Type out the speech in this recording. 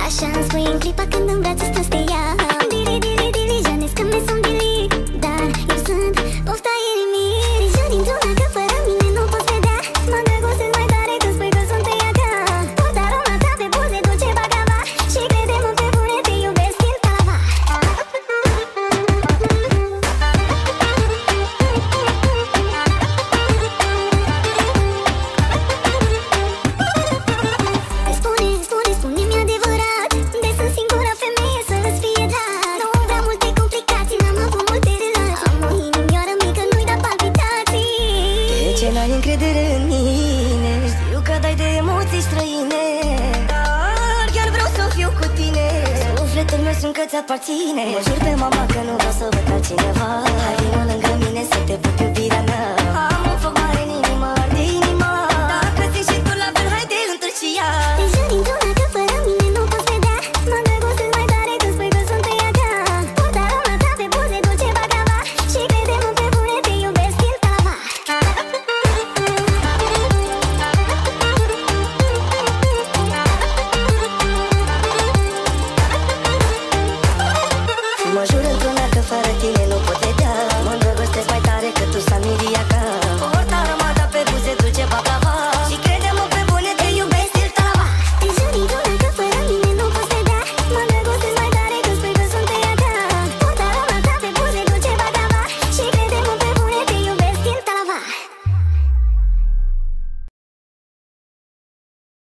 Așa-mi spui în clipa când în brațe stau să te iau. Dili, dili, dilijanez că mi sunt dili. Dar eu sunt pofta inimii. Deja dintr-una că fără mine nu poți vedea. Mă îndrăgostesc mai tare când spui că sunt ea ta. Port aroma ta pe buze, dulce bagava. Și crede-mă pe bune, te iubesc în talava. Spune-mi adevărat, de sunt singura femeie să îți fie drag. Nu vreau multe complicații, n-am avut multe relații. Am o inimioară mică, nu-i da palpitații. De ce n-ai încredere în mine? Știu că dai de emoții străine, dar chiar vreau să fiu cu tine. Sufletul meu simt că ți-aparține. Mă jur pe mama că nu vreau să văd altcineva. Hai vină lângă mine să te pot iubi.